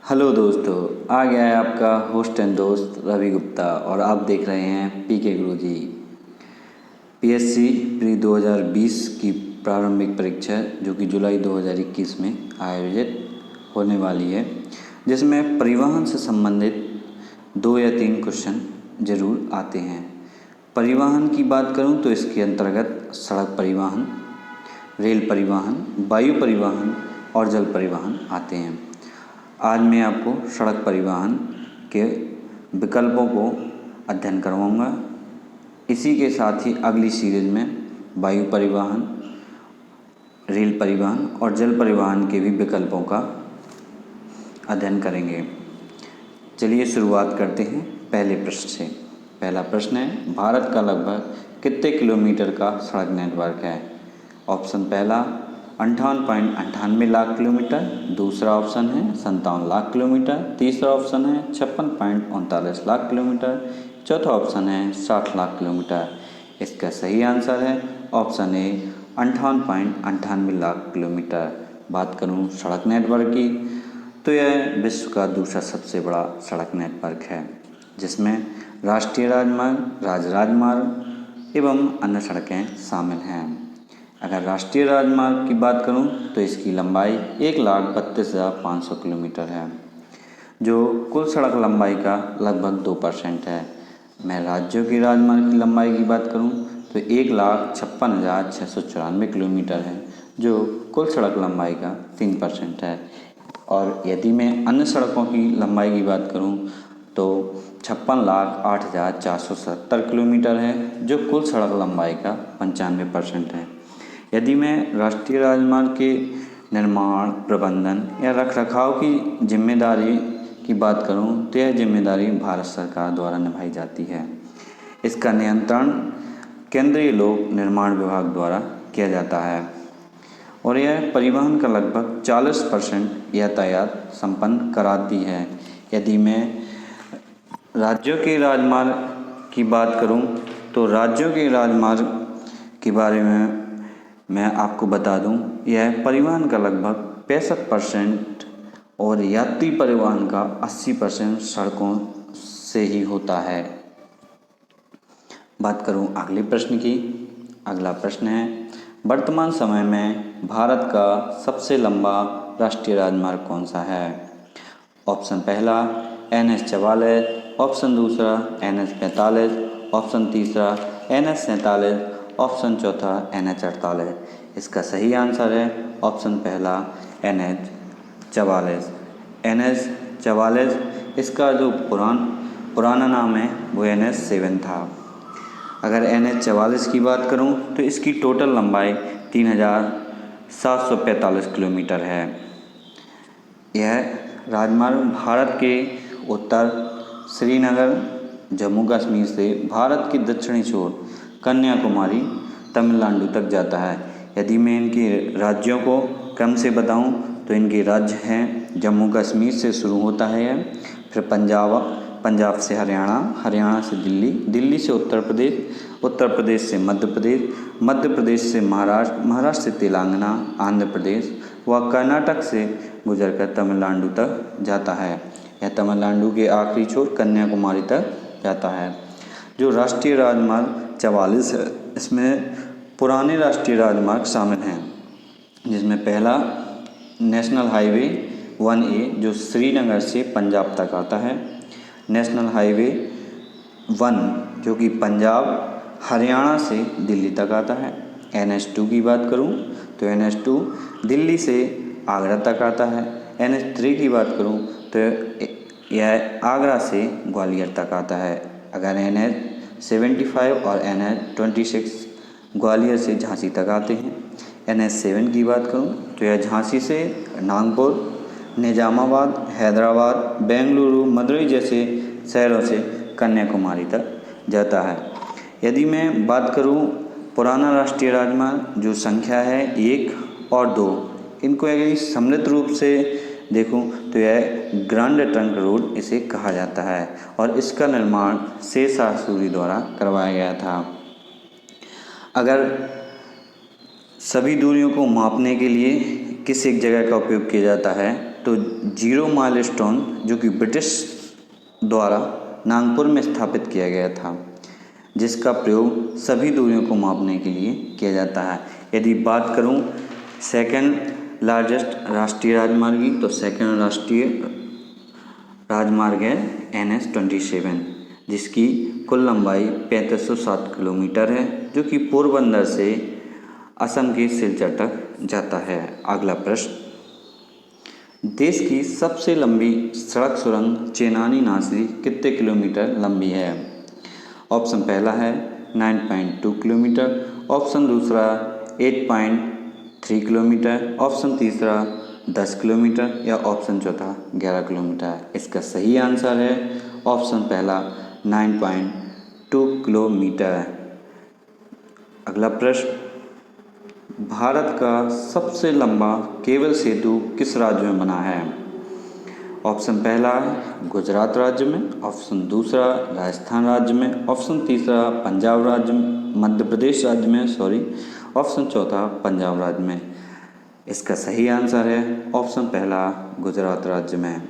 Hello दोस्तों, आ गया है आपका होस्ट एंड दोस्त रवि गुप्ता और आप देख रहे हैं पीके गुरुजी। पीएससी प्री 2020 की प्रारंभिक परीक्षा जो कि जुलाई 2021 में आयोजित होने वाली है, जिसमें परिवहन से संबंधित 2 या 3 क्वेश्चन जरूर आते हैं। परिवहन की बात करूं तो इसके अंतर्गत सड़क परिवहन, रेल परिवहन, वायु परिवहन और जल परिवहन आते हैं। आज मैं आपको सड़क परिवहन के विकल्पों को अध्ययन करवाऊंगा। इसी के साथ ही अगली सीरीज में वायु परिवहन, रेल परिवहन और जल परिवहन के भी विकल्पों का अध्ययन करेंगे। चलिए शुरुआत करते हैं पहले प्रश्न से। पहला प्रश्न है, भारत का लगभग कितने किलोमीटर का सड़क नेटवर्क है? ऑप्शन पहला 58.98 लाख किलोमीटर, दूसरा ऑप्शन है 57 लाख किलोमीटर, तीसरा ऑप्शन है 56.39 लाख किलोमीटर, चौथा ऑप्शन है 60 लाख किलोमीटर। इसका सही आंसर है ऑप्शन ए 58.98 लाख किलोमीटर। बात करूं सड़क नेटवर्क की तो यह विश्व का दूसरा सबसे बड़ा सड़क नेटवर्क है, जिसमें राष्ट्रीय राजमार्ग, राज्य राजमार्ग एवं अन्य सड़कें शामिल हैं। अगर राष्ट्रीय राजमार्ग की बात करूं तो इसकी लंबाई 1,32,500 किलोमीटर है, जो कुल सड़क लंबाई का लगभग 2% है। मैं राज्यों की राजमार्ग की लंबाई की बात करूं तो 1,56,694 किलोमीटर है, जो कुल सड़क लंबाई का 3% है। और यदि मैं अन्य सड़कों की लंबाई की बात करूं तो 56,08,470 किलोमीटर है, जो कुल सड़क लंबाई का 95% है। यदि मैं राष्ट्रीय राजमार्ग के निर्माण, प्रबंधन या रखरखाव की जिम्मेदारी की बात करूं तो यह जिम्मेदारी भारत सरकार द्वारा निभाई जाती है। इसका नियंत्रण केंद्रीय लोक निर्माण विभाग द्वारा किया जाता है और यह परिवहन का लगभग 40% यातायात संपन्न कराती है। यदि मैं राज्यों के राजमार्ग की बात करूं तो राज्यों के राजमार्ग के बारे में मैं आपको बता दूं, यह परिवहन का लगभग 65% और यात्री परिवहन का 80% सड़कों से ही होता है। बात करूं अगले प्रश्न की। अगला प्रश्न है, वर्तमान समय में भारत का सबसे लंबा राष्ट्रीय राजमार्ग कौन सा है? ऑप्शन पहला NH-44, ऑप्शन दूसरा NH-45, ऑप्शन तीसरा NH-47, ऑप्शन चौथा NH-48। इसका सही आंसर है ऑप्शन पहला NH-44। NH-44 इसका जो पुराना नाम है वो NH-7 था। अगर NH-44 की बात करूं तो इसकी टोटल लंबाई 3,745 किलोमीटर है। यह राजमार्ग भारत के उत्तर श्रीनगर, जम्मू कश्मीर से भारत की दक्षिणी छोर कन्याकुमारी, तमिलनाडु तक जाता है। यदि मैं इनके राज्यों को क्रम से बताऊं तो इनके राज्य हैं, जम्मू कश्मीर से शुरू होता है यह, फिर पंजाब से हरियाणा, हरियाणा से दिल्ली, दिल्ली से उत्तर प्रदेश, उत्तर प्रदेश से मध्य प्रदेश, मध्य प्रदेश से महाराष्ट्र, महाराष्ट्र से तेलंगाना, आंध्र प्रदेश व कर्नाटक से गुजरकर तमिलनाडु तक जाता है। यह तमिलनाडु के आखिरी छोर कन्याकुमारी तक जाता है। जो राष्ट्रीय राजमार्ग 44 है, इसमें पुराने राष्ट्रीय राजमार्ग शामिल हैं, जिसमें पहला नेशनल हाईवे 1A जो श्रीनगर से पंजाब तक आता है, नेशनल हाईवे 1 जो कि पंजाब हरियाणा से दिल्ली तक आता है। NH-2 की बात करूं तो NH-2 दिल्ली से आगरा तक आता है। NH-3 की बात करूं तो यह आगरा से ग्वालियर तक आता है। अगर NH-75 और NH-26 ग्वालियर से झांसी तक आते हैं। NH-7 की बात करूं तो यह झांसी से नागपुर, निजामाबाद, हैदराबाद, बेंगलुरु, मदुरई जैसे शहरों से कन्याकुमारी तक जाता है। यदि मैं बात करूं पुराना राष्ट्रीय राजमार्ग जो संख्या है 1 और 2, इनको यदि सम्मिलित रूप से देखूं तो यह ग्रैंड ट्रंक रोड इसे कहा जाता है और इसका निर्माण शेरशाह सूरी द्वारा करवाया गया था। अगर सभी दूरियों को मापने के लिए किस एक जगह का उपयोग किया जाता है तो जीरो माइलस्टोन जो कि ब्रिटिश द्वारा नागपुर में स्थापित किया गया था, जिसका प्रयोग सभी दूरियों को मापने के लिए किया जाता है। यदि बात करूं सेकंड लार्जेस्ट राष्ट्रीय राजमार्ग की, तो सेकंड राष्ट्रीय राजमार्ग है NH-27, जिसकी कुल लंबाई 3507 किलोमीटर है, जो कि पोरबंदर से असम के सिलचर तक जाता है। अगला प्रश्न, देश की सबसे लंबी सड़क सुरंग चेनानी नासरी कितने किलोमीटर लंबी है? ऑप्शन पहला है 9.2 किलोमीटर, ऑप्शन दूसरा 8.3 किलोमीटर, ऑप्शन तीसरा 10 किलोमीटर या ऑप्शन चौथा 11 किलोमीटर। इसका सही आंसर है ऑप्शन पहला 9.2 किलोमीटर। अगला प्रश्न, भारत का सबसे लंबा केबल सेतु किस राज्य में बना है? ऑप्शन पहला गुजरात राज्य में, ऑप्शन दूसरा राजस्थान राज्य में, ऑप्शन तीसरा पंजाब राज्य में, मध्य प्रदेश राज्य में ऑप्शन चौथा पंजाब राज्य में। इसका सही आंसर है ऑप्शन पहला गुजरात राज्य में।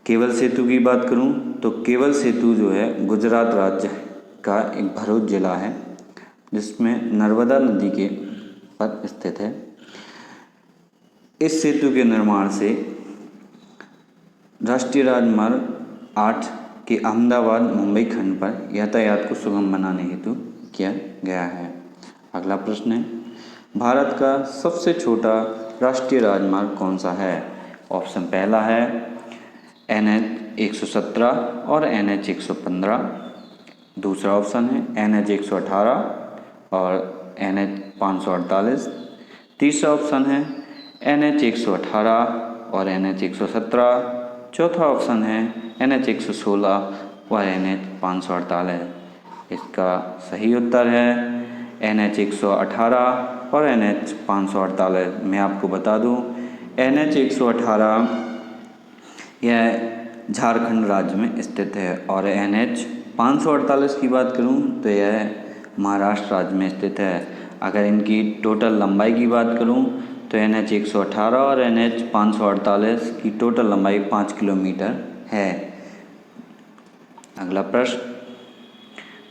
केबल सेतु की बात करूं तो केबल सेतु जो है गुजरात राज्य का एक भरूच जिला है, जिसमें नर्मदा नदी के पर स्थित है। इस सेतु के निर्माण से राष्ट्रीय राजमार्ग 8 के अहमदाबाद मुंबई खंड पर यातायात को सुगम बनाने हेतु किया गया है। अगला प्रश्न है, भारत का सबसे छोटा राष्ट्रीय राजमार्ग कौन सा है? ऑप्शन पहला है NH-117 और NH-115, दूसरा ऑप्शन है NH-118 और NH-548, तीसरा ऑप्शन है NH-118 और NH-117, चौथा ऑप्शन है NH-116 और NH-548। इसका सही उत्तर है NH-118 और NH-548। मैं आपको बता दूं NH-118 यह झारखंड राज्य में स्थित है और NH-548 की बात करूं तो यह महाराष्ट्र राज्य में स्थित है। अगर इनकी टोटल लंबाई की बात करूं तो NH-118 और NH-548 की टोटल लंबाई 5 किलोमीटर है। अगला प्रश्न,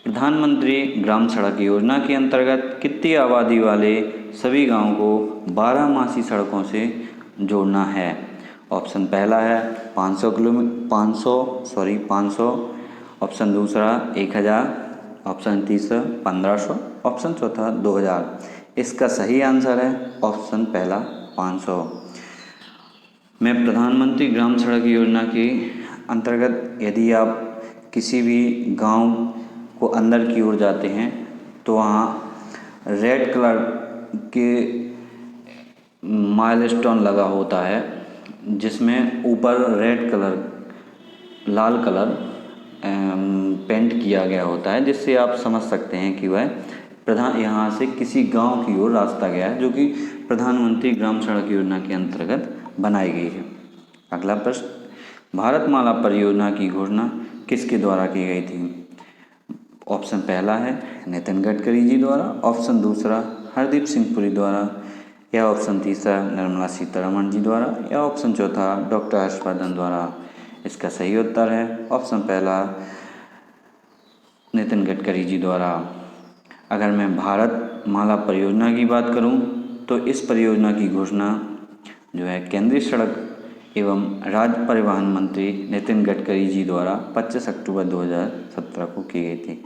प्रधानमंत्री ग्राम सड़क योजना के अंतर्गत कितनी आबादी वाले सभी गांवों को 12मासी सड़कों से जोड़ना है? ऑप्शन पहला है 500, ऑप्शन दूसरा 1000, ऑप्शन तीसरा 1500, ऑप्शन चौथा 2000। इसका सही आंसर है ऑप्शन पहला 500। मैं प्रधानमंत्री ग्राम सड़क योजना के अंतर्गत यदि आप किसी भी गांव को अंदर की ओर जाते हैं तो वहाँ रेड कलर के माइलस्टोन लगा होता है, जिसमें ऊपर रेड कलर लाल कलर पेंट किया गया होता है, जिससे आप समझ सकते हैं कि वह यहाँ से किसी गांव की ओर रास्ता गया है, जो कि प्रधानमंत्री ग्राम सड़क योजना के अंतर्गत बनाई गई है। अगला प्रश्न, भारतमाला परियोजना की घोषणा किसके द्वारा की गई थी? ऑप्शन पहला है नितिन गडकरी जी द्वारा, ऑप्शन दूसरा हरदीप सिंह पुरी द्वारा या ऑप्शन तीसरा निर्मला सीतारमण जी द्वारा या ऑप्शन चौथा डॉक्टर हर्षवर्धन द्वारा। इसका सही उत्तर है ऑप्शन पहला नितिन गडकरी जी द्वारा। अगर मैं भारत माला परियोजना की बात करूं तो इस परियोजना की घोषणा जो है केंद्रीय सड़क एवं राज्य परिवहन मंत्री नितिन गडकरी जी द्वारा 25 अक्टूबर 2017 को की गई थी।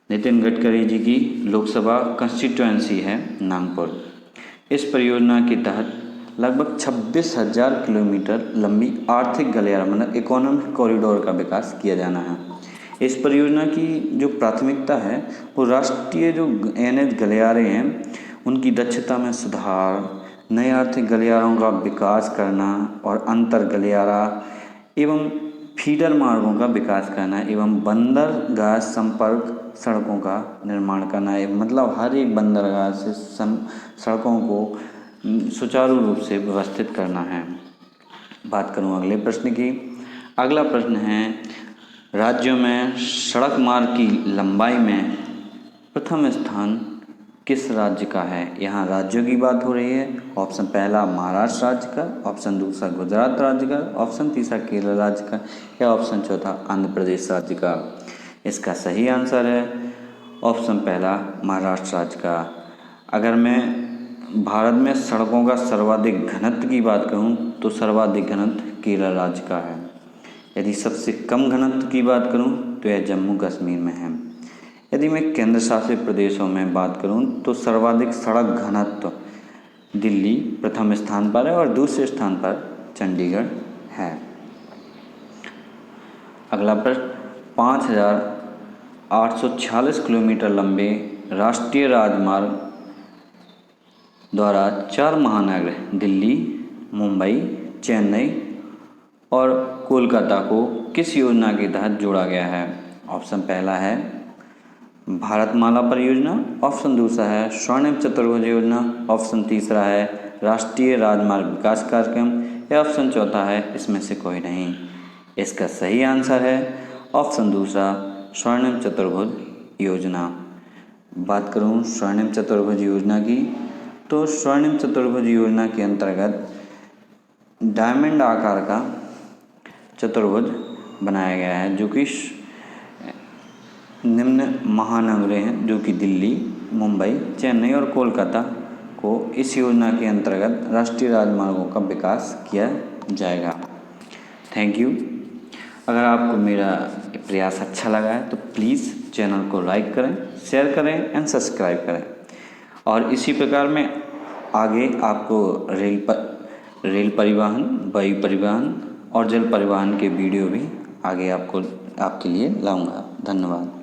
नितिन गडकरी जी की लोकसभा कंस्टिट्यूएंसी है नागपुर। इस परियोजना के तहत लगभग 26,000 किलोमीटर लंबी आर्थिक गलियारा मतलब इकोनॉमिक कॉरिडोर का विकास किया जाना है। इस परियोजना की जो प्राथमिकता है वो राष्ट्रीय जो NH गलियारे हैं उनकी दक्षता में सुधार, नए आर्थिक गलियारों का विकास करना और अंतर गलियारा एवं फीडर मार्गों का विकास करना एवं बंदरगाह संपर्क सड़कों का निर्माण करना है। मतलब हर एक बंदरगाह से सड़कों को सुचारू रूप से व्यवस्थित करना है। बात करूं अगले प्रश्न की। अगला प्रश्न है, राज्यों में सड़क मार्ग की लंबाई में प्रथम स्थान किस राज्य का है? यहाँ राज्यों की बात हो रही है। ऑप्शन पहला महाराष्ट्र राज्य का, ऑप्शन दूसरा गुजरात राज्य का, ऑप्शन तीसरा केरल राज्य का या ऑप्शन चौथा आंध्र प्रदेश राज्य का। इसका सही आंसर है ऑप्शन पहला महाराष्ट्र राज्य का। अगर मैं भारत में सड़कों का सर्वाधिक घनत्व की बात करूं तो सर्वाधिक घनत्व केरल राज्य का है। यदि सबसे कम घनत्व की बात करूं तो यह जम्मू कश्मीर में है। यदि मैं केंद्र शासित प्रदेशों में बात करूं तो सर्वाधिक सड़क घनत्व दिल्ली प्रथम स्थान पर है और दूसरे स्थान पर चंडीगढ़ है। अगला प्रश्न, 5,846 किलोमीटर लंबे राष्ट्रीय राजमार्ग द्वारा 4 महानगर दिल्ली, मुंबई, चेन्नई और कोलकाता को किस योजना के तहत जोड़ा गया है? ऑप्शन पहला है भारतमाला परियोजना, ऑप्शन दूसरा है स्वर्णिम चतुर्भुज योजना, ऑप्शन तीसरा है राष्ट्रीय राजमार्ग विकास कार्यक्रम या ऑप्शन चौथा है इसमें से कोई नहीं। इसका सही आंसर है ऑप्शन दूसरा स्वर्णिम चतुर्भुज योजना। बात करूं स्वर्णिम चतुर्भुज योजना की तो स्वर्णिम चतुर्भुज योजना के अंतर्गत डायमंड आकार का चतुर्भुज बनाया गया है जो कि निम्न महानगरें हैं जो कि दिल्ली, मुंबई, चेन्नई और कोलकाता को इस योजना के अंतर्गत राष्ट्रीय राजमार्गों का विकास किया जाएगा। Thank you. अगर आपको मेरा प्रयास अच्छा लगा है तो प्लीज़ चैनल को लाइक करें, शेयर करें एंड सब्सक्राइब करें। और इसी प्रकार मैं आगे आपको रेल परिवहन, वायु परिवहन और जल परिवहन के वीडियो भी आगे आपके लिए लाऊंगा। धन्यवाद।